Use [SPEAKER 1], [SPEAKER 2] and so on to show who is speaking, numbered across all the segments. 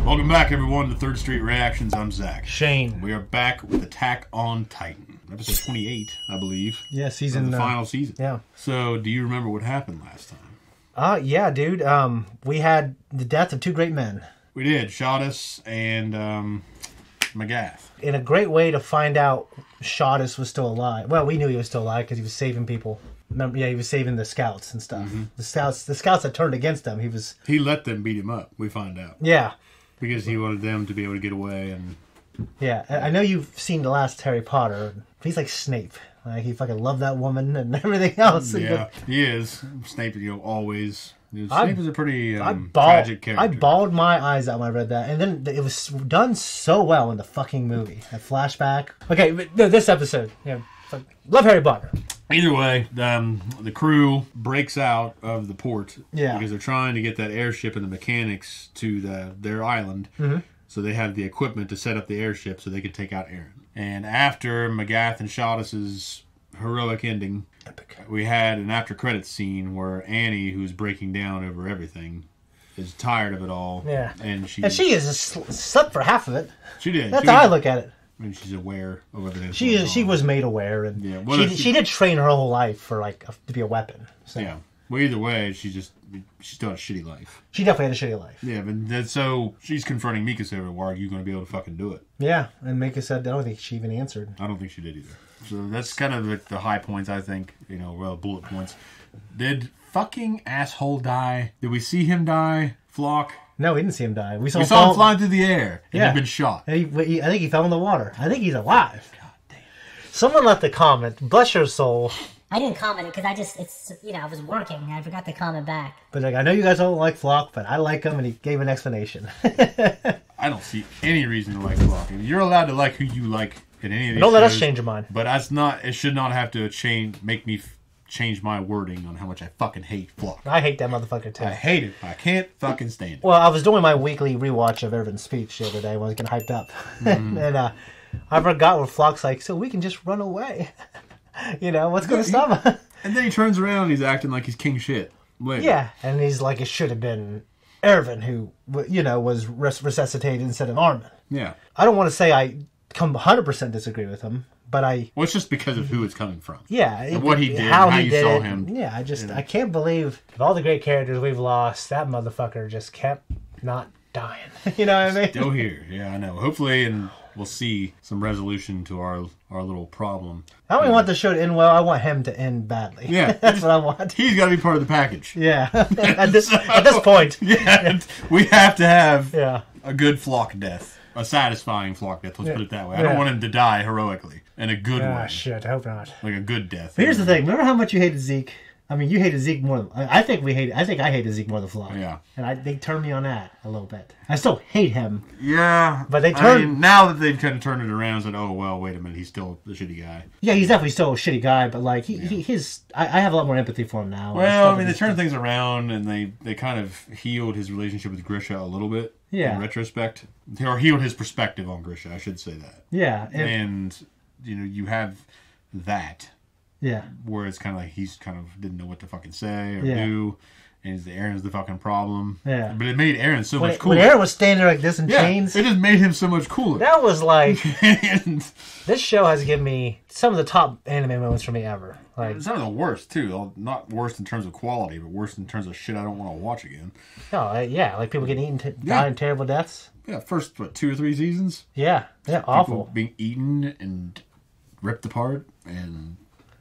[SPEAKER 1] Welcome back, everyone, to Third Street Reactions. I'm Zach.
[SPEAKER 2] Shane.
[SPEAKER 1] We are back with Attack on Titan. Episode 28, I believe.
[SPEAKER 2] Yeah, season...
[SPEAKER 1] the final season.
[SPEAKER 2] Yeah.
[SPEAKER 1] So, do you remember what happened last time?
[SPEAKER 2] Yeah, dude. We had the death of two great men.
[SPEAKER 1] We did. Shottus and McGath.
[SPEAKER 2] In a great way to find out Shottus was still alive. Well, we knew he was still alive because he was saving people. Remember, yeah, he was saving the scouts and stuff. Mm-hmm. The scouts that turned against him,
[SPEAKER 1] He let them beat him up, we find out.
[SPEAKER 2] Yeah.
[SPEAKER 1] Because he wanted them to be able to get away and...
[SPEAKER 2] Yeah, I know you've seen the last Harry Potter. He's like Snape. Like, he fucking loved that woman and everything else.
[SPEAKER 1] Yeah, he is. Snape, always... Snape is a pretty tragic character.
[SPEAKER 2] I bawled my eyes out when I read that. And then it was done so well in the fucking movie. That flashback. Okay, but this episode. Yeah, love Harry Potter.
[SPEAKER 1] Either way, the crew breaks out of the port because they're trying to get that airship and the mechanics to their island. Mm-hmm. So they have the equipment to set up the airship so they can take out Eren. And after McGath and Shottus's heroic ending, epic, we had an after-credits scene where Annie, who's breaking down over everything, is tired of it all. Yeah. And she
[SPEAKER 2] is slept for half of it.
[SPEAKER 1] She did.
[SPEAKER 2] That's how I look at it.
[SPEAKER 1] I mean, she's aware of everything.
[SPEAKER 2] She was made aware, and she did train her whole life for to be a weapon. So. Yeah.
[SPEAKER 1] Well, either way, she still had a shitty life.
[SPEAKER 2] She definitely had a shitty life.
[SPEAKER 1] Yeah, but so she's confronting Mikasa. Why are you going to be able to fucking do it?
[SPEAKER 2] Yeah, and Mikasa said, I don't think she even answered.
[SPEAKER 1] I don't think she did either. So that's kind of like the high points, I think. Bullet points. Did fucking asshole die? Did we see him die? Flock?
[SPEAKER 2] No, we didn't see him die. We saw
[SPEAKER 1] him flying through the air. And he'd been shot.
[SPEAKER 2] I think he fell in the water. I think he's alive. God damn. Someone left a comment. Bless your soul.
[SPEAKER 3] I didn't comment it because I was working and I forgot to comment back.
[SPEAKER 2] But I know you guys don't like Flock, but I like him, and he gave an explanation.
[SPEAKER 1] I don't see any reason to like Flock. You're allowed to like who you like in any of these
[SPEAKER 2] Don't let
[SPEAKER 1] shows,
[SPEAKER 2] us change your mind.
[SPEAKER 1] But it should not have to make me change my wording on how much I fucking hate Flock.
[SPEAKER 2] I hate that motherfucker too.
[SPEAKER 1] I hate it. I can't fucking stand it.
[SPEAKER 2] Well, I was doing my weekly rewatch of Irvin's speech the other day when I was getting hyped up. And I forgot where Flock's like, so we can just run away. What's going to stop us?
[SPEAKER 1] And then he turns around and he's acting like he's king shit. Later.
[SPEAKER 2] Yeah, and he's like, it should have been Irvin who, was resuscitated instead of Armin.
[SPEAKER 1] Yeah.
[SPEAKER 2] I don't want to say I 100% disagree with him, but I...
[SPEAKER 1] Well, it's just because of who it's coming from.
[SPEAKER 2] Yeah.
[SPEAKER 1] And what he did, how you saw him.
[SPEAKER 2] Yeah, I can't believe of all the great characters we've lost, that motherfucker just kept not dying. You know what I mean?
[SPEAKER 1] Still here. Yeah, I know. Hopefully, and we'll see some resolution to our little problem.
[SPEAKER 2] I don't even want the show to end well. I want him to end badly. Yeah. That's what I want.
[SPEAKER 1] He's got to be part of the package.
[SPEAKER 2] Yeah. at this point.
[SPEAKER 1] Yeah. We have to have a good Flock death. A satisfying Flock death. Let's put it that way. I don't want him to die heroically in a good way.
[SPEAKER 2] Shit. I hope not.
[SPEAKER 1] Like a good death.
[SPEAKER 2] But here's the thing. Remember how much you hated Zeke? I mean, you hated Zeke more than... I think I hated Zeke more than Flock.
[SPEAKER 1] Yeah.
[SPEAKER 2] And they turned me on that a little bit. I still hate him.
[SPEAKER 1] Yeah.
[SPEAKER 2] But they turned...
[SPEAKER 1] I mean, now that they've kind of turned it around and said, oh, well, wait a minute, he's still the shitty guy.
[SPEAKER 2] Yeah, he's definitely still a shitty guy, but like, I have a lot more empathy for him now.
[SPEAKER 1] Well, I mean, they turned things around and they kind of healed his relationship with Grisha a little bit. Yeah. In retrospect. Or healed his perspective on Grisha, I should say that.
[SPEAKER 2] Yeah.
[SPEAKER 1] And you have that.
[SPEAKER 2] Yeah.
[SPEAKER 1] Where it's kind of like he's kind of didn't know what to fucking say or do. And Aaron's the fucking problem. Yeah. But it made Aaron so much cooler.
[SPEAKER 2] When Aaron was standing there like this in chains.
[SPEAKER 1] It just made him so much cooler.
[SPEAKER 2] That was like... This show has given me some of the top anime moments for me ever. Like,
[SPEAKER 1] some of the worst, too. Not worst in terms of quality, but worst in terms of shit I don't want to watch again.
[SPEAKER 2] Oh, yeah. Like people getting eaten, dying terrible deaths.
[SPEAKER 1] Yeah, first, 2 or 3 seasons?
[SPEAKER 2] Yeah. Yeah, awful.
[SPEAKER 1] People being eaten and ripped apart and...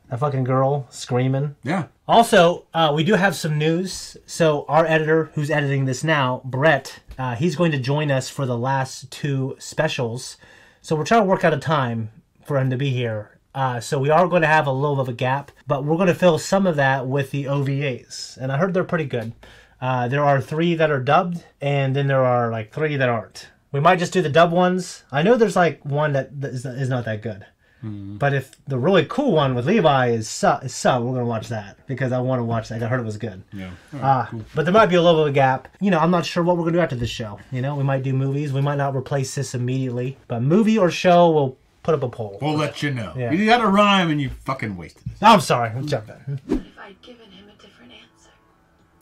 [SPEAKER 2] That fucking girl screaming.
[SPEAKER 1] Yeah.
[SPEAKER 2] Also, we do have some news. So our editor, who's editing this now, Brett, he's going to join us for the last 2 specials. So we're trying to work out a time for him to be here. So we are going to have a little bit of a gap, but we're going to fill some of that with the OVAs. And I heard they're pretty good. There are 3 that are dubbed, and then there are like 3 that aren't. We might just do the dub ones. I know there's like one that is not that good. But if the really cool one with Levi is sub, we're going to watch that because I want to watch that. I heard it was good.
[SPEAKER 1] Yeah. Right, cool.
[SPEAKER 2] But there might be a little bit of a gap. I'm not sure what we're going to do after this show. We might do movies. We might not replace this immediately. But movie or show, we'll put up a poll.
[SPEAKER 1] We'll let you know. Yeah. You got a rhyme and you fucking wasted it.
[SPEAKER 2] I'm sorry. Let's jump in.
[SPEAKER 4] What if I'd given him a different answer?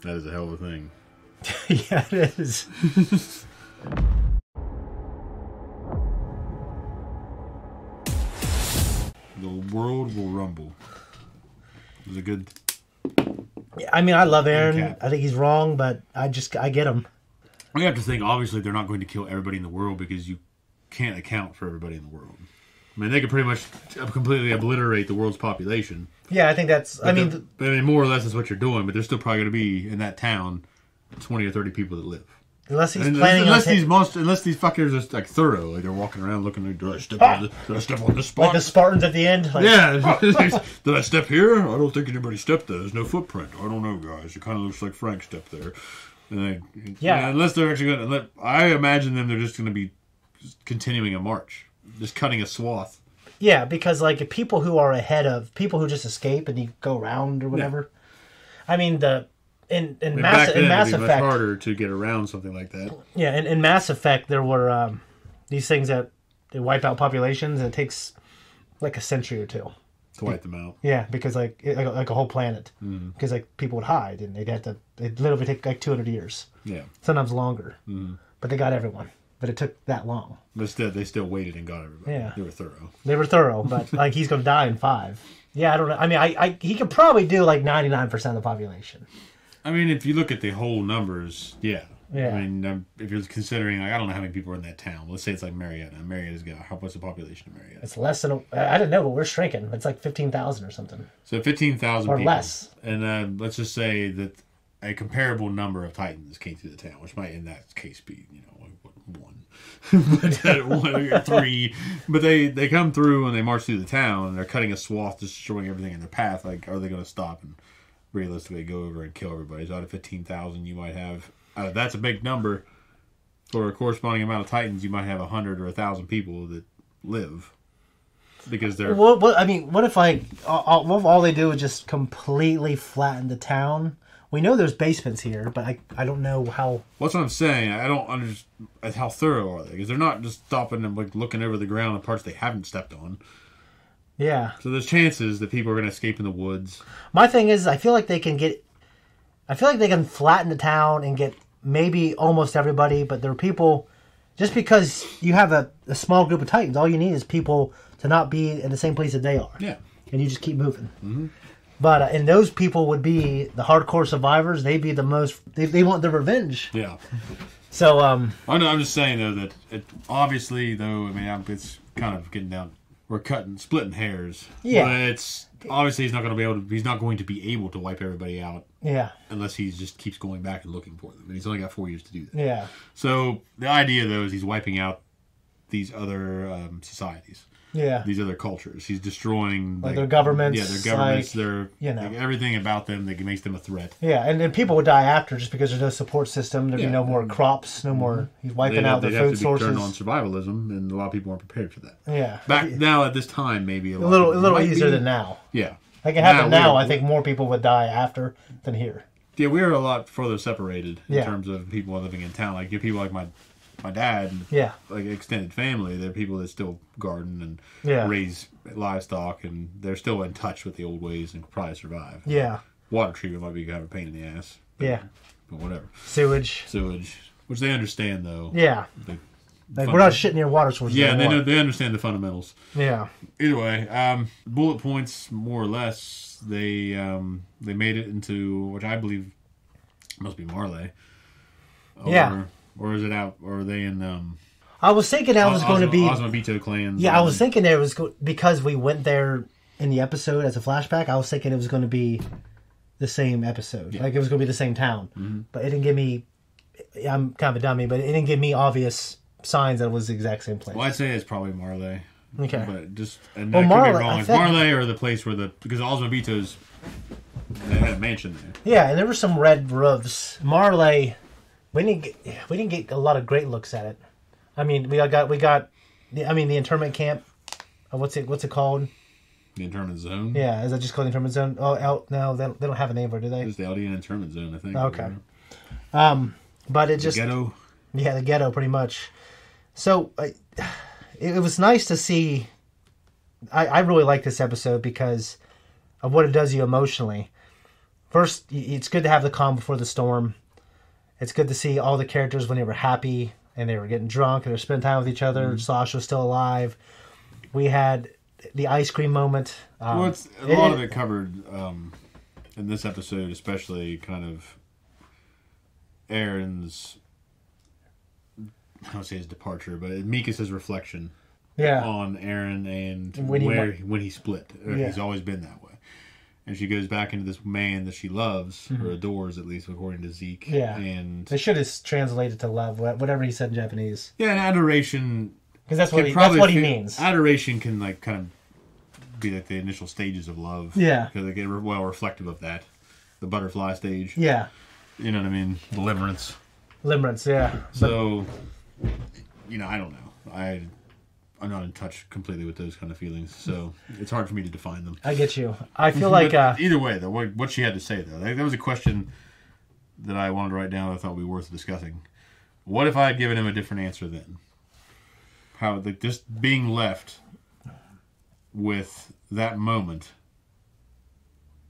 [SPEAKER 1] That is a hell of a thing.
[SPEAKER 2] Yeah, it is.
[SPEAKER 1] world will rumble. It was a good...
[SPEAKER 2] I mean, I love Aaron. I think he's wrong, but I get him.
[SPEAKER 1] We have to think, obviously, they're not going to kill everybody in the world because you can't account for everybody in the world. I mean, they could pretty much completely obliterate the world's population.
[SPEAKER 2] Yeah, I think that's... I mean,
[SPEAKER 1] more or less that's what you're doing, but there's still probably going to be, in that town, 20 or 30 people that live.
[SPEAKER 2] Unless he's planning unless
[SPEAKER 1] these fuckers are like thorough, like they're walking around looking like, do I step on this spot?
[SPEAKER 2] Like the Spartans at the end? Like,
[SPEAKER 1] yeah. Did I step here? I don't think anybody stepped there. There's no footprint. I don't know, guys. It kind of looks like Frank stepped there. And unless they're actually going to... I imagine them, they're just going to be continuing a march. Just cutting a swath.
[SPEAKER 2] Yeah, because like people who are ahead of... People who just escape and you go around or whatever. Yeah. I mean, In Mass Effect,
[SPEAKER 1] much harder to get around something like that.
[SPEAKER 2] Yeah, in Mass Effect, there were these things that they wipe out populations, and it takes like a century or two
[SPEAKER 1] to wipe them out.
[SPEAKER 2] Yeah, because like a whole planet, because like people would hide, and they'd literally take like 200 years. Yeah, sometimes longer. But they got everyone. But it took that long.
[SPEAKER 1] But they still waited and got everybody. Yeah, they were thorough. But like he's going to die in 5. Yeah, I don't know. I mean, he could probably do like 99% of the population. I mean, if you look at the whole numbers, yeah. I mean, if you're considering, like, I don't know how many people are in that town. Let's say it's like Marietta. Marietta's got, what's the population of Marietta?
[SPEAKER 2] It's less than, I didn't know, but we're shrinking. It's like 15,000 or something.
[SPEAKER 1] So 15,000
[SPEAKER 2] or
[SPEAKER 1] people. Or
[SPEAKER 2] less.
[SPEAKER 1] And let's just say that a comparable number of Titans came through the town, which might in that case be, like, 1. But 1 or 3. But they come through and they march through the town, and they're cutting a swath, destroying everything in their path. Like, are they going to stop and realistically go over and kill everybody? So out of 15,000, you might have... that's a big number. For a corresponding amount of Titans, you might have 100 or 1,000 people that live. Because they're...
[SPEAKER 2] I mean, what if all they do is just completely flatten the town? We know there's basements here, but I don't know how...
[SPEAKER 1] What's what I'm saying. I don't understand how thorough are they? Because they're not just stopping and like looking over the ground at parts they haven't stepped on.
[SPEAKER 2] Yeah.
[SPEAKER 1] So there's chances that people are going to escape in the woods.
[SPEAKER 2] My thing is, I feel like they can flatten the town and get maybe almost everybody, but there are people, just because you have a small group of Titans, all you need is people to not be in the same place that they are. Yeah. And you just keep moving. Mm-hmm. But, and those people would be the hardcore survivors. They'd be the most, they want their revenge. Yeah. So,
[SPEAKER 1] I know, I'm just saying, though, that obviously, though, I mean, it's kind of getting down... We're splitting hairs. Yeah. But it's obviously he's not going to be able to wipe everybody out. Yeah. Unless he just keeps going back and looking for them. And he's only got 4 years to do that. Yeah. So the idea though is he's wiping out these other societies. Yeah. These other cultures. He's destroying
[SPEAKER 2] their governments.
[SPEAKER 1] Yeah, their governments, their everything about them that makes them a threat.
[SPEAKER 2] Yeah, and people would die after just because there's no support system. There'd be no more crops, no more. He's wiping out their food sources.
[SPEAKER 1] They'd have to be turned on survivalism, and a lot of people aren't prepared for that. Yeah. Back now at this time, maybe
[SPEAKER 2] a little easier than now. Yeah. Like it happened now, I think more people would die after than here.
[SPEAKER 1] Yeah, we are a lot further separated in terms of people living in town. Like people like my dad and like extended family, they're people that still garden and raise livestock, and they're still in touch with the old ways and probably survive. Yeah. Water treatment might be kind of a pain in the ass. But whatever.
[SPEAKER 2] Sewage,
[SPEAKER 1] which they understand though.
[SPEAKER 2] Yeah. Like we're not shitting near water sources.
[SPEAKER 1] Yeah, they understand the fundamentals. Yeah. Either way, bullet points more or less. They made it into, which I believe must be Marley. Or is it out? Or are they in?
[SPEAKER 2] I was thinking that was going to be
[SPEAKER 1] Osmobito clans.
[SPEAKER 2] Yeah, I was thinking it was because we went there in the episode as a flashback. I was thinking it was going to be the same episode, like it was going to be the same town. Mm-hmm. But it didn't give me. I'm kind of a dummy, but it didn't give me obvious signs that it was the exact same place.
[SPEAKER 1] Well, I'd say it's probably Marley.
[SPEAKER 2] Okay,
[SPEAKER 1] but just could be wrong. It's Marley or the place where because Osmobito's they had a mansion there.
[SPEAKER 2] Yeah, and there were some red roofs. Marley. We didn't get a lot of great looks at it. I mean, we got the internment camp. What's it called?
[SPEAKER 1] The internment zone.
[SPEAKER 2] Yeah, is that just called the internment zone? Oh, no, they don't have a name for it, do they?
[SPEAKER 1] It's the Aldean internment zone, I think.
[SPEAKER 2] Okay. But it just
[SPEAKER 1] the ghetto.
[SPEAKER 2] Yeah, the ghetto, pretty much. So it was nice to see. I really like this episode because of what it does you emotionally. First, it's good to have the calm before the storm. It's good to see all the characters when they were happy and they were getting drunk and they were spending time with each other. Mm. Sasha was still alive. It the ice cream moment.
[SPEAKER 1] Well, it's a lot of it covered in this episode, especially kind of Aaron's, I don't say his departure, but Mika's reflection on Aaron and when he split. He's always been that way. And she goes back into this man that she loves, or adores, at least according to Zeke.
[SPEAKER 2] Yeah.
[SPEAKER 1] And
[SPEAKER 2] they should have translated to love, whatever he said in Japanese.
[SPEAKER 1] Yeah, and adoration.
[SPEAKER 2] Because that's what he means.
[SPEAKER 1] Adoration can like kind of be like the initial stages of love.
[SPEAKER 2] Yeah.
[SPEAKER 1] Because they get reflective of that. The butterfly stage.
[SPEAKER 2] Yeah.
[SPEAKER 1] You know what I mean? The limerence.
[SPEAKER 2] Limerence, yeah.
[SPEAKER 1] So, I don't know. I'm not in touch completely with those kind of feelings, so it's hard for me to define them.
[SPEAKER 2] I get you. I feel like...
[SPEAKER 1] either way, though, what she had to say, though, that was a question that I wanted to write down that I thought would be worth discussing. What if I had given him a different answer then? How, like, just being left with that moment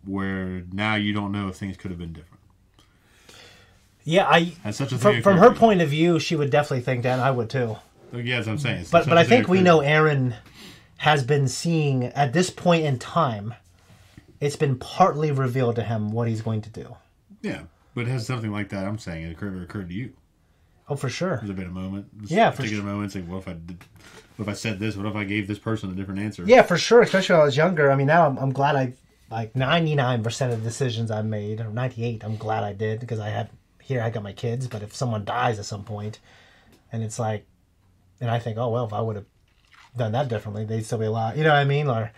[SPEAKER 1] where now you don't know if things could have been different.
[SPEAKER 2] Yeah,
[SPEAKER 1] That's such a thing
[SPEAKER 2] from her point of view, she would definitely think that, and I would too.
[SPEAKER 1] Yeah, that's what I'm saying.
[SPEAKER 2] But I think we know Aaron has been seeing, at this point in time, it's been partly revealed to him what he's going to do.
[SPEAKER 1] Yeah, but it has something like that, I'm saying, it occurred to you.
[SPEAKER 2] Oh, for sure.
[SPEAKER 1] There's been a moment.
[SPEAKER 2] Yeah,
[SPEAKER 1] for sure. Moment, like, what if I said this? What if I gave this person a different answer?
[SPEAKER 2] Yeah, for sure, especially when I was younger. I mean, now I'm glad 99% of the decisions I made, or 98, I'm glad I did, because I got my kids, but if someone dies at some point, and it's like, and I think, oh, well, if I would have done that differently, they'd still be alive. You know what I mean? Or,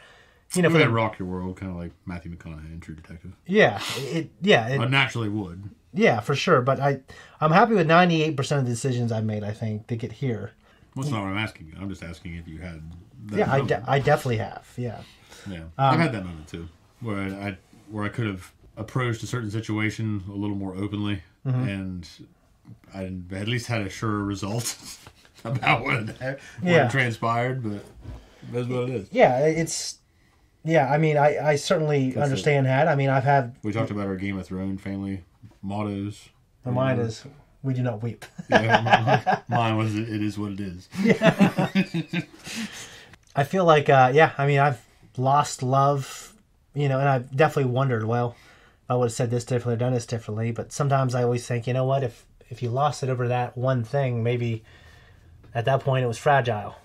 [SPEAKER 1] if it rock your world, kind of like Matthew McConaughey in True Detective.
[SPEAKER 2] Yeah. It
[SPEAKER 1] naturally would.
[SPEAKER 2] Yeah, for sure. But I'm happy with 98% of the decisions I made, I think, to get here.
[SPEAKER 1] Well, that's not what I'm asking you. I'm just asking if you had that
[SPEAKER 2] Yeah, I definitely have, yeah.
[SPEAKER 1] Yeah. I've had that moment, too, where I could have approached a certain situation a little more openly, and I at least had a surer result about what transpired, but that's what it is.
[SPEAKER 2] Yeah, I mean, I certainly understand that. I mean,
[SPEAKER 1] We talked about our Game of Thrones family mottos.
[SPEAKER 2] Mine is, we do not weep.
[SPEAKER 1] Mine was, it is what it is.
[SPEAKER 2] Yeah. I feel like, I mean, I've lost love, and I've definitely wondered, well, I would have said this differently or done this differently, but sometimes I always think, you know what, if you lost it over that one thing, maybe at that point it was fragile.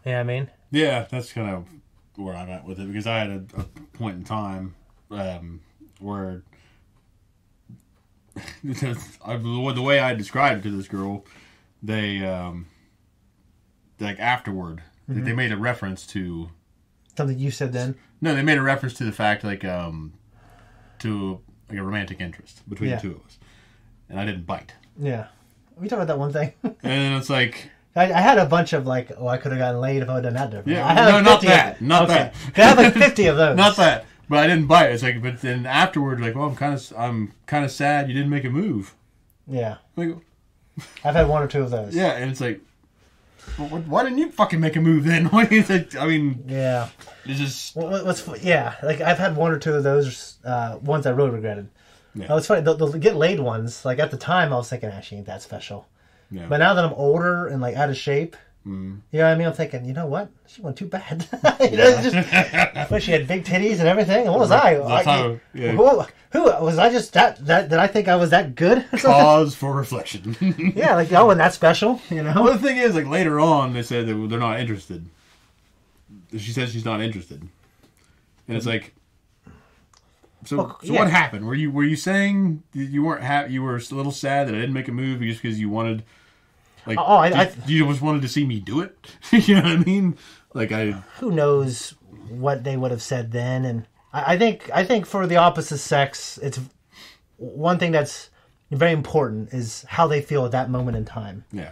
[SPEAKER 2] You know what I mean? Yeah,
[SPEAKER 1] that's kind of where I'm at with it, because I had a point in time where the way I described it to this girl, they like afterward, they made a reference to
[SPEAKER 2] something you said then.
[SPEAKER 1] No, they made a reference to the fact to like a romantic interest between the two of us, and I didn't bite.
[SPEAKER 2] Yeah, we talked about that one thing.
[SPEAKER 1] And it's like,
[SPEAKER 2] I had a bunch of like, I could have gotten laid if I had done that different.
[SPEAKER 1] Yeah, I had not that.
[SPEAKER 2] I have like 50 of those.
[SPEAKER 1] Not that, but I didn't bite. It's like, but then afterward, like, well, I'm kind of sad you didn't make a move.
[SPEAKER 2] Yeah,
[SPEAKER 1] like,
[SPEAKER 2] I've had one or two of those.
[SPEAKER 1] Yeah, and it's like, well, why didn't you fucking make a move then? I mean,
[SPEAKER 2] yeah,
[SPEAKER 1] it's just
[SPEAKER 2] like I've had one or two of those ones I really regretted. Yeah. Oh, it's funny. The get laid ones, like at the time, I was thinking, she ain't that special. Yeah. But now that I'm older and like out of shape, you know what I mean? I'm thinking, you know what? She wasn't too bad. But she had big titties and everything. And what was who was I? Just that did I think I was that good?
[SPEAKER 1] Cause for reflection.
[SPEAKER 2] Yeah, like, oh, and that's special,
[SPEAKER 1] Well, the thing is, like, later on, they said that they're not interested. She says she's not interested, and it's like, so what happened? Were you saying you weren't happy? You were a little sad that I didn't make a move just because you wanted, like, you just wanted to see me do it? You know what I mean? Like,
[SPEAKER 2] who knows what they would have said then? And I think for the opposite sex, it's one thing that's very important is how they feel at that moment in time.
[SPEAKER 1] Yeah.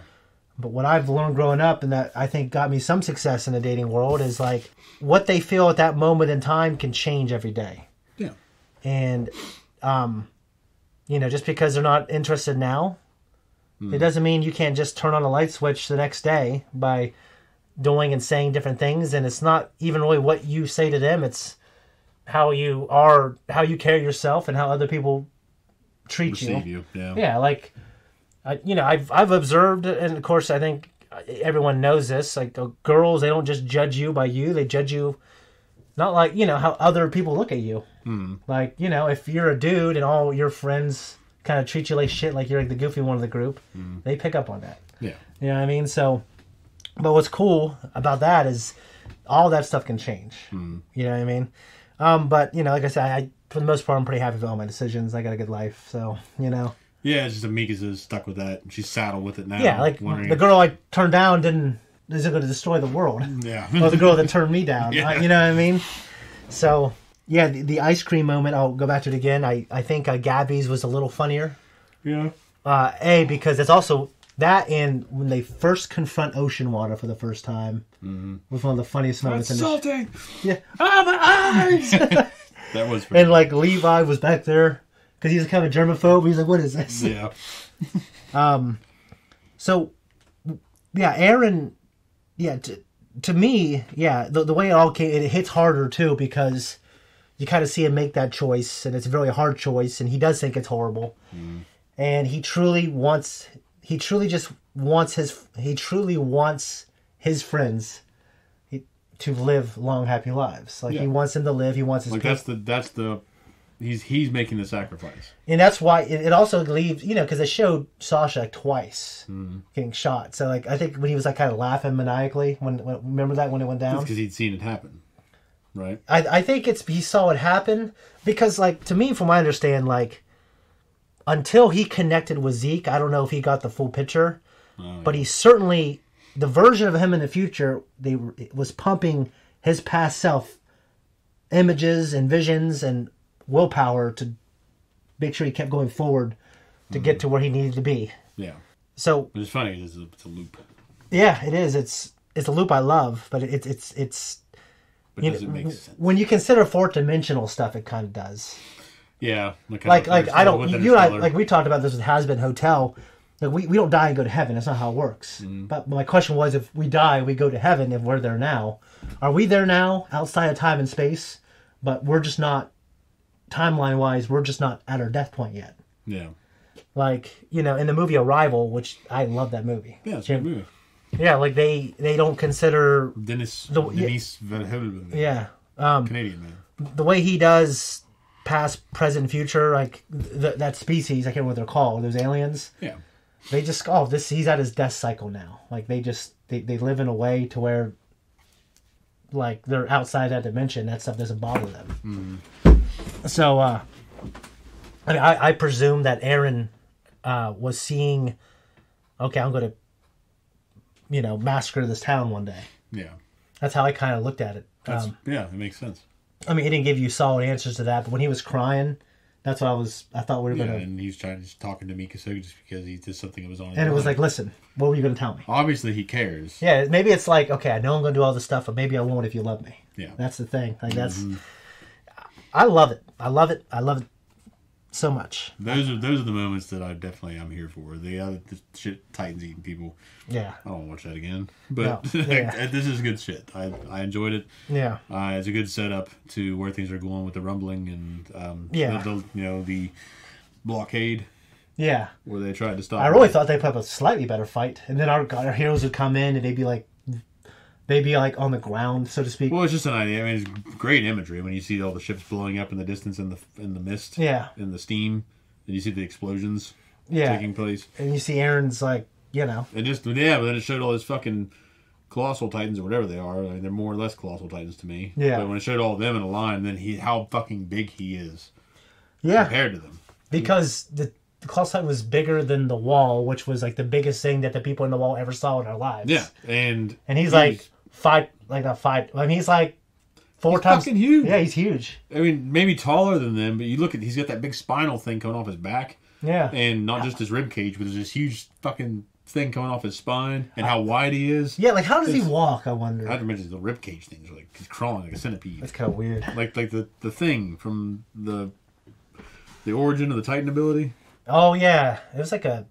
[SPEAKER 2] But what I've learned growing up, and that I think got me some success in the dating world, is like what they feel at that moment in time can change every day.
[SPEAKER 1] Yeah.
[SPEAKER 2] And, just because they're not interested now, it doesn't mean you can't just turn on a light switch the next day by doing and saying different things. And it's not even really what you say to them. It's how you carry yourself and how other people treat
[SPEAKER 1] receive you. Yeah.
[SPEAKER 2] Yeah. Like, I've observed, and of course I think everyone knows this. Like the girls, they don't just judge you by you; they judge you not like how other people look at you. Like if you're a dude and all your friends kind of treat you like shit, like you're like the goofy one of the group, they pick up on that.
[SPEAKER 1] Yeah,
[SPEAKER 2] you know what I mean. So, but what's cool about that is all that stuff can change. You know what I mean. But like I said, for the most part, I'm pretty happy with all my decisions. I got a good life, so
[SPEAKER 1] Yeah, it's just Amika's is stuck with that. She's saddled with it now.
[SPEAKER 2] Yeah, like the girl I turned down isn't going to destroy the world.
[SPEAKER 1] Yeah.
[SPEAKER 2] Or the girl that turned me down.
[SPEAKER 1] Yeah.
[SPEAKER 2] You know what I mean? So, yeah, the ice cream moment, I'll go back to it again. I think Gabby's was a little funnier.
[SPEAKER 1] Yeah.
[SPEAKER 2] Because it's also that and when they first confront ocean water for the first time was one of the funniest moments.
[SPEAKER 1] That's salty.
[SPEAKER 2] Yeah. Oh, my eyes!
[SPEAKER 1] That was pretty
[SPEAKER 2] and like Levi was back there because he's kind of a germaphobe. He's like, "What is this?"
[SPEAKER 1] Yeah.
[SPEAKER 2] So, yeah, Aaron. Yeah, to me, yeah, the way it all came, it hits harder too because you kind of see him make that choice, and it's a very hard choice, and he does think it's horrible, and he truly wants his friends to live long, happy lives. Like he wants them to live. He wants his
[SPEAKER 1] like that's the he's making the sacrifice,
[SPEAKER 2] and that's why it also leaves because they showed Sasha twice getting shot. So like I think when he was like kind of laughing maniacally when remember that when it went down
[SPEAKER 1] because he'd seen it happen, right?
[SPEAKER 2] I think he saw it happen because like to me from what I understand like until he connected with Zeke I don't know if he got the full picture, but he certainly. The version of him in the future, was pumping his past self images and visions and willpower to make sure he kept going forward to get to where he needed to be.
[SPEAKER 1] Yeah.
[SPEAKER 2] So
[SPEAKER 1] it's funny. It's a loop.
[SPEAKER 2] Yeah, it is. It's a loop I love, but it's.
[SPEAKER 1] But does it make sense?
[SPEAKER 2] When you consider fourth dimensional stuff, it kind of does.
[SPEAKER 1] Yeah.
[SPEAKER 2] Like I don't. You and I like we talked about this with Has Been Hotel. Like we don't die and go to heaven. That's not how it works. But my question was, if we die, we go to heaven. If we're there now, are we there now, outside of time and space? But we're just not, timeline-wise, we're just not at our death point yet.
[SPEAKER 1] Yeah.
[SPEAKER 2] Like in the movie Arrival, which I love that movie.
[SPEAKER 1] Yeah, it's a good movie.
[SPEAKER 2] Yeah, like they don't consider
[SPEAKER 1] Dennis Verheugen.
[SPEAKER 2] Yeah.
[SPEAKER 1] Canadian man.
[SPEAKER 2] The way he does past, present, future, like that species, I can't remember what they're called. Those aliens.
[SPEAKER 1] Yeah.
[SPEAKER 2] They just he's at his death cycle now. Like they live in a way to where like they're outside that dimension. That stuff doesn't bother them. So I mean I presume that Aaron was seeing okay, I'm gonna massacre this town one day.
[SPEAKER 1] Yeah.
[SPEAKER 2] That's how I kinda looked at it.
[SPEAKER 1] Yeah, it makes sense.
[SPEAKER 2] I mean he didn't give you solid answers to that, but when he was crying that's what I thought we were gonna.
[SPEAKER 1] And he's talking to Mika so just because he did something that was on his
[SPEAKER 2] And it
[SPEAKER 1] mind.
[SPEAKER 2] was like, listen, what were you gonna tell me?
[SPEAKER 1] Obviously, he cares.
[SPEAKER 2] Yeah, maybe it's like, okay, I know I'm gonna do all this stuff, but maybe I won't if you love me.
[SPEAKER 1] Yeah,
[SPEAKER 2] that's the thing. Like that's, I love it. I love it. I love it so much.
[SPEAKER 1] Those are the moments that I'm here for. The shit Titans eating people.
[SPEAKER 2] Yeah,
[SPEAKER 1] I don't want to watch that again. But
[SPEAKER 2] no.
[SPEAKER 1] This is good shit. I enjoyed it.
[SPEAKER 2] Yeah,
[SPEAKER 1] it's a good setup to where things are going with the rumbling and the blockade.
[SPEAKER 2] Yeah,
[SPEAKER 1] where they tried to stop.
[SPEAKER 2] I really thought they'd put up a slightly better fight, and then our heroes would come in and they'd be like on the ground, so to speak.
[SPEAKER 1] Well, it's just an idea. I mean, it's great imagery when you see all the ships blowing up in the distance in the mist.
[SPEAKER 2] Yeah,
[SPEAKER 1] in the steam, and you see the explosions.
[SPEAKER 2] Yeah.
[SPEAKER 1] Taking place,
[SPEAKER 2] and you see Aaron's like. And
[SPEAKER 1] just but then it showed all those fucking colossal titans or whatever they are. I mean, they're more or less colossal titans to me.
[SPEAKER 2] Yeah.
[SPEAKER 1] But when it showed all of them in a line, then how fucking big he is.
[SPEAKER 2] Yeah.
[SPEAKER 1] Compared to them.
[SPEAKER 2] Because the colossal titan was bigger than the wall, which was like the biggest thing that the people in the wall ever saw in their lives.
[SPEAKER 1] Yeah. And
[SPEAKER 2] he's like I mean, he's like four times
[SPEAKER 1] fucking huge.
[SPEAKER 2] Yeah, he's huge.
[SPEAKER 1] I mean, maybe taller than them, but you look at he's got that big spinal thing coming off his back.
[SPEAKER 2] Yeah.
[SPEAKER 1] And not just his rib cage, but there's this huge fucking thing coming off his spine and how wide he is.
[SPEAKER 2] Yeah, like how does he walk, I wonder?
[SPEAKER 1] I imagine the rib cage things are like he's crawling like a centipede.
[SPEAKER 2] That's kind of weird.
[SPEAKER 1] Like the thing from the origin of the Titan ability.
[SPEAKER 2] Oh yeah. It was like a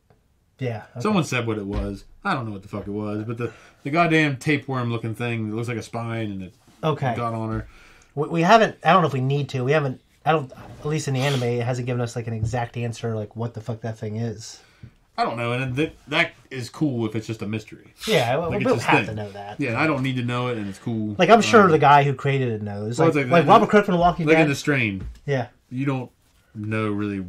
[SPEAKER 2] okay.
[SPEAKER 1] Someone said what it was. I don't know what the fuck it was, but the goddamn tapeworm looking thing that looks like a spine and it got on her.
[SPEAKER 2] We haven't I don't know if we need to. We haven't at least in the anime it hasn't given us like an exact answer like what the fuck that thing is.
[SPEAKER 1] I don't know, and that is cool if it's just a mystery.
[SPEAKER 2] Yeah,
[SPEAKER 1] like
[SPEAKER 2] we don't have to know that.
[SPEAKER 1] Yeah, I don't need to know it, and it's cool.
[SPEAKER 2] Like, I'm sure the guy who created it knows. Like Robert Kirk from The Walking Dead.
[SPEAKER 1] Like in The Strain.
[SPEAKER 2] Yeah.
[SPEAKER 1] You don't know really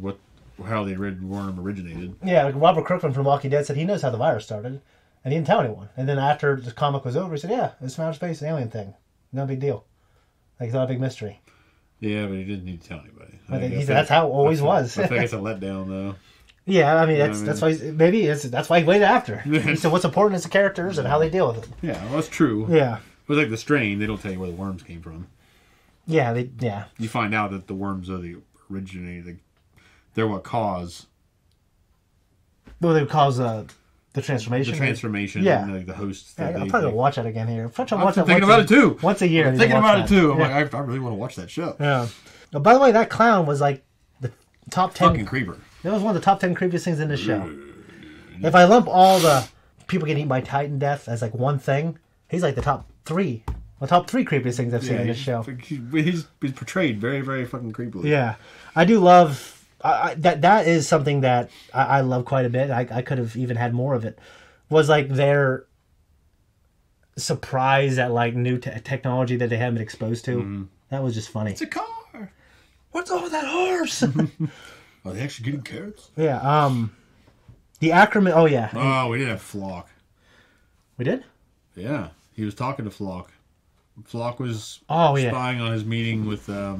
[SPEAKER 1] how the worm originated.
[SPEAKER 2] Yeah, like Robert Kirkman from Walking Dead said he knows how the virus started, and he didn't tell anyone. And then after the comic was over, he said, "Yeah, it's from outer space, an alien thing, no big deal. Like, it's not a big mystery."
[SPEAKER 1] Yeah, but he didn't need to tell anybody.
[SPEAKER 2] He said that's how it always was.
[SPEAKER 1] I think it's a letdown, though.
[SPEAKER 2] Yeah, I mean that's why that's why he waited after. He said what's important is the characters and how they deal with it.
[SPEAKER 1] Yeah, well, that's true.
[SPEAKER 2] Yeah,
[SPEAKER 1] but like The Strain, they don't tell you where the worms came from.
[SPEAKER 2] Yeah,
[SPEAKER 1] You find out that the worms are the originating. They're what cause.
[SPEAKER 2] Well, they cause the transformation.
[SPEAKER 1] The transformation.
[SPEAKER 2] Yeah,
[SPEAKER 1] and, like, the hosts.
[SPEAKER 2] Yeah, I'm probably gonna watch that again here.
[SPEAKER 1] I'm thinking about it too.
[SPEAKER 2] Once a year.
[SPEAKER 1] I'm thinking about it too. I'm like, I really want to watch that show.
[SPEAKER 2] Yeah. Oh, by the way, that clown was like the top 10.
[SPEAKER 1] Fucking creeper.
[SPEAKER 2] That was one of the top 10 creepiest things in this show. If I lump all the people getting eaten by Titan death as like one thing, he's like the top 3. The top 3 creepiest things I've seen in this show.
[SPEAKER 1] He's portrayed very, very fucking creepily.
[SPEAKER 2] Yeah, I do love that is something that I love quite a bit. I could have even had more of it. Was like their surprise at like new technology that they haven't been exposed to. Mm-hmm. That was just funny.
[SPEAKER 1] It's a car.
[SPEAKER 2] What's all that horse?
[SPEAKER 1] Are they actually getting carrots?
[SPEAKER 2] Yeah. The Ackerman. Oh yeah.
[SPEAKER 1] Oh, we did have Flock.
[SPEAKER 2] We did.
[SPEAKER 1] Yeah, he was talking to Flock. Flock was spying on his meeting with the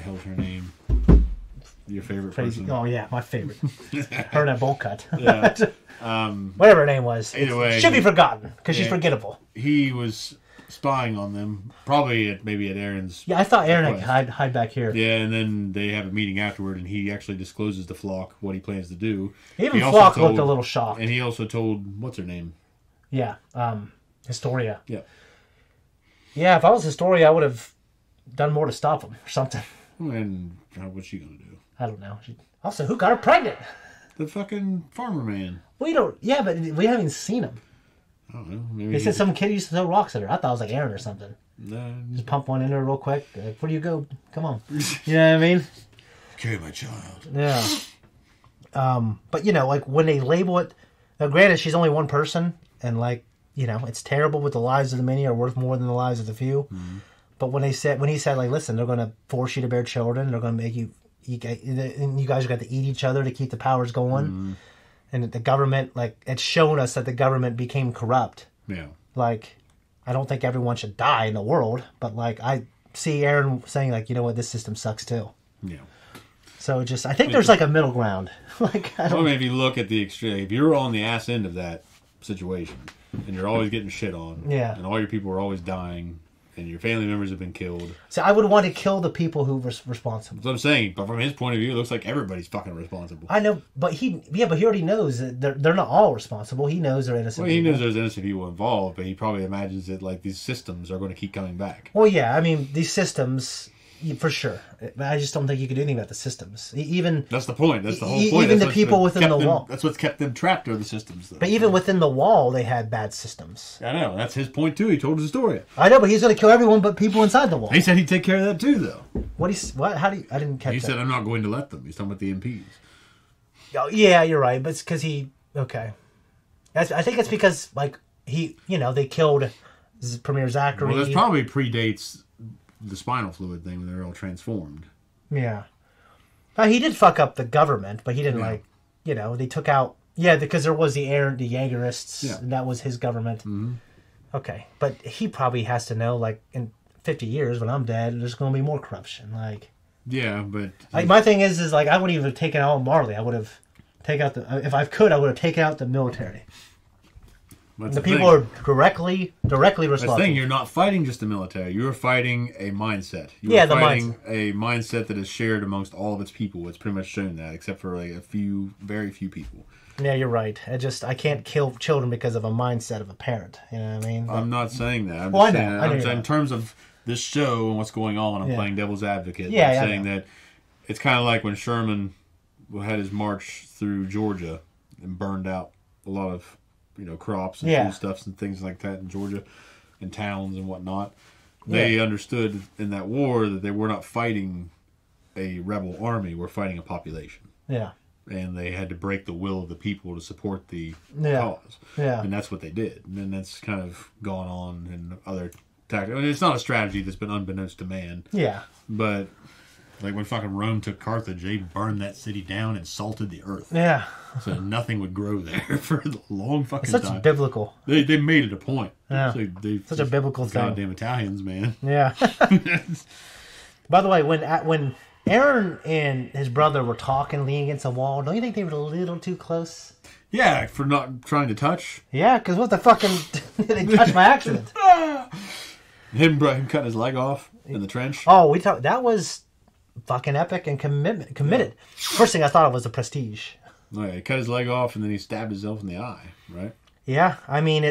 [SPEAKER 1] hell's her name? Your favorite person?
[SPEAKER 2] Oh yeah, my favorite. Her and that bowl cut.
[SPEAKER 1] Yeah.
[SPEAKER 2] Whatever her name was.
[SPEAKER 1] Either way,
[SPEAKER 2] should be forgotten because she's forgettable.
[SPEAKER 1] He was spying on them, probably maybe at Aaron's.
[SPEAKER 2] Yeah, I thought Aaron would hide back here.
[SPEAKER 1] Yeah, and then they have a meeting afterward, and he actually discloses to Flock what he plans to do.
[SPEAKER 2] Even Flock looked a little shocked.
[SPEAKER 1] And he also told, what's her name?
[SPEAKER 2] Yeah, Historia.
[SPEAKER 1] Yeah.
[SPEAKER 2] Yeah, if I was Historia, I would have done more to stop him or something.
[SPEAKER 1] And what's she going to do?
[SPEAKER 2] I don't know. Also, who got her pregnant?
[SPEAKER 1] The fucking farmer man.
[SPEAKER 2] We don't... Yeah, but we haven't seen him.
[SPEAKER 1] I don't know. Maybe
[SPEAKER 2] they said some kid used to throw rocks at her. I thought it was like Aaron or something. Just pump one in her real quick. Like, where do you go? Come on. You know what I mean?
[SPEAKER 1] Carry my child.
[SPEAKER 2] Yeah. But, like, when they label it... Now, granted, she's only one person, and, like, it's terrible, but the lives of the many are worth more than the lives of the few. Mm-hmm. But when he said, like, listen, they're going to force you to bear children, they're going to make you and you guys got to eat each other to keep the powers going. Mm-hmm. And the government, like, it's shown us that the government became corrupt.
[SPEAKER 1] Yeah.
[SPEAKER 2] Like, I don't think everyone should die in the world, but, like, I see Aaron saying, like, you know what, this system sucks too.
[SPEAKER 1] Yeah.
[SPEAKER 2] So I think there's, like, a middle ground. Like, I don't...
[SPEAKER 1] Well, maybe look at the extreme. If you're on the ass end of that situation, and you're always getting shit on,
[SPEAKER 2] yeah,
[SPEAKER 1] and all your people are always dying, and your family members have been killed.
[SPEAKER 2] So I would want to kill the people who were responsible.
[SPEAKER 1] That's what I'm saying. But from his point of view, it looks like everybody's fucking responsible.
[SPEAKER 2] I know, but he already knows that they're not all responsible. He knows they're innocent.
[SPEAKER 1] Well, he knows there's innocent people involved, but he probably imagines that like these systems are going to keep coming back.
[SPEAKER 2] Well, yeah, I mean these systems. For sure. I just don't think you can do anything about the systems. Even
[SPEAKER 1] that's the point. That's the whole point.
[SPEAKER 2] Even the people within the wall.
[SPEAKER 1] That's what's kept them trapped are the systems. Though.
[SPEAKER 2] But even within the wall, they had bad systems.
[SPEAKER 1] I know. That's his point, too. He told his story.
[SPEAKER 2] I know, but he's going to kill everyone but people inside the wall.
[SPEAKER 1] He said he'd take care of that, too, though.
[SPEAKER 2] What? How do you... I didn't catch that.
[SPEAKER 1] He said, I'm not going to let them. He's talking about the MPs.
[SPEAKER 2] Oh, yeah, you're right. But it's because he... Okay. I think it's because, like, they killed Premier Zachary.
[SPEAKER 1] Well, this probably predates... the spinal fluid thing when they were all transformed.
[SPEAKER 2] Yeah. He did fuck up the government, but he didn't they took out because there was the Jaegerists, and that was his government. Mm-hmm. Okay. But he probably has to know, like, in 50 years when I'm dead, there's going to be more corruption. Like,
[SPEAKER 1] yeah, but
[SPEAKER 2] like my thing is like I wouldn't even have taken out Marley. I would have taken out if I could, I would have taken out the military. The people are directly responsible.
[SPEAKER 1] That's the thing, you're not fighting just the military. You're fighting a mindset. You're fighting a mindset that is shared amongst all of its people. It's pretty much shown that, except for like very few people.
[SPEAKER 2] Yeah, you're right. I can't kill children because of a mindset of a parent. You know what I mean?
[SPEAKER 1] I'm not saying that.
[SPEAKER 2] I know.
[SPEAKER 1] I'm saying in terms of this show and what's going on, I'm playing devil's advocate.
[SPEAKER 2] Yeah,
[SPEAKER 1] I'm saying that it's kind of like when Sherman had his march through Georgia and burned out a lot of crops and foodstuffs and things like that in Georgia and towns and whatnot. They understood in that war that they were not fighting a rebel army, we're fighting a population.
[SPEAKER 2] Yeah.
[SPEAKER 1] and they had to break the will of the people to support the cause.
[SPEAKER 2] Yeah.
[SPEAKER 1] And that's what they did. And then that's kind of gone on in other tactics. I mean, it's not a strategy that's been unbeknownst to man.
[SPEAKER 2] Yeah.
[SPEAKER 1] But like when fucking Rome took Carthage, they burned that city down and salted the earth.
[SPEAKER 2] Yeah.
[SPEAKER 1] So nothing would grow there for a long fucking
[SPEAKER 2] time.
[SPEAKER 1] Such
[SPEAKER 2] biblical.
[SPEAKER 1] They made it a point.
[SPEAKER 2] Yeah. Such a biblical thing.
[SPEAKER 1] Goddamn Italians, man.
[SPEAKER 2] Yeah. By the way, when Aaron and his brother were talking, leaning against a wall, don't you think they were a little too close?
[SPEAKER 1] Yeah, for not trying to touch.
[SPEAKER 2] Yeah, because what the fucking... they touched by accident.
[SPEAKER 1] Him cutting his leg off in the trench.
[SPEAKER 2] Oh, that was fucking epic and committed. First thing I thought of was the Prestige.
[SPEAKER 1] Oh, yeah, he cut his leg off and then he stabbed himself in the eye, right?
[SPEAKER 2] Yeah, I mean,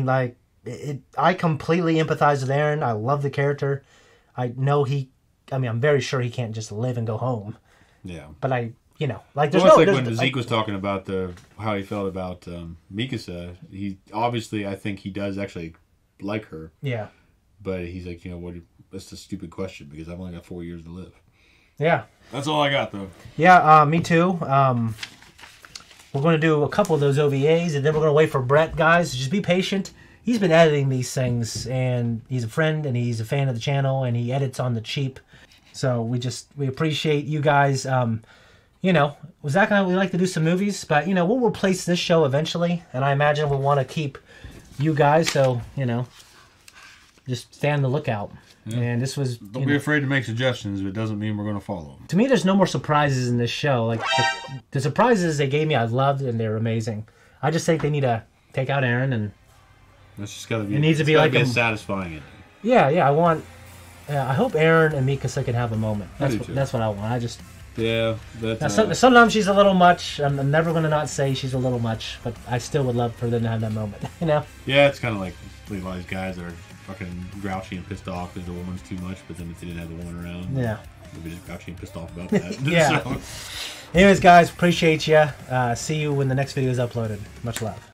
[SPEAKER 2] I completely empathize with Aaron. I love the character. I know I'm very sure he can't just live and go home.
[SPEAKER 1] Yeah.
[SPEAKER 2] But there's
[SPEAKER 1] when Zeke was talking about how he felt about Mikasa, I think he does actually like her.
[SPEAKER 2] Yeah.
[SPEAKER 1] But he's like, that's a stupid question because I've only got 4 years to live.
[SPEAKER 2] Yeah.
[SPEAKER 1] That's all I got, though.
[SPEAKER 2] Yeah, me too. We're going to do a couple of those OVAs, and then we're going to wait for Brett, guys. Just be patient. He's been editing these things, and he's a friend, and he's a fan of the channel, and he edits on the cheap. So we appreciate you guys. With Zach and I, we like to do some movies, but, we'll replace this show eventually, and I imagine we'll want to keep you guys, so, just stay on the lookout. Yeah. And this was...
[SPEAKER 1] Don't be afraid to make suggestions, but it doesn't mean we're going to follow them.
[SPEAKER 2] To me, there's no more surprises in this show. Like, the surprises they gave me, I loved, and they're amazing. I just think they need to take out Aaron, and...
[SPEAKER 1] That's just gotta be...
[SPEAKER 2] It needs to be like
[SPEAKER 1] a satisfying ending.
[SPEAKER 2] Yeah, I hope Aaron and Mikasa can have a moment. That's what I want.
[SPEAKER 1] Yeah,
[SPEAKER 2] sometimes she's a little much. I'm never going to not say she's a little much, but I still would love for them to have that moment,
[SPEAKER 1] Yeah, it's kind of like these guys are fucking grouchy and pissed off because the woman's too much, but then if they didn't have the woman around, they'd be just grouchy and pissed off about that.
[SPEAKER 2] Yeah. Anyways, guys, appreciate you. See you when the next video is uploaded. Much love.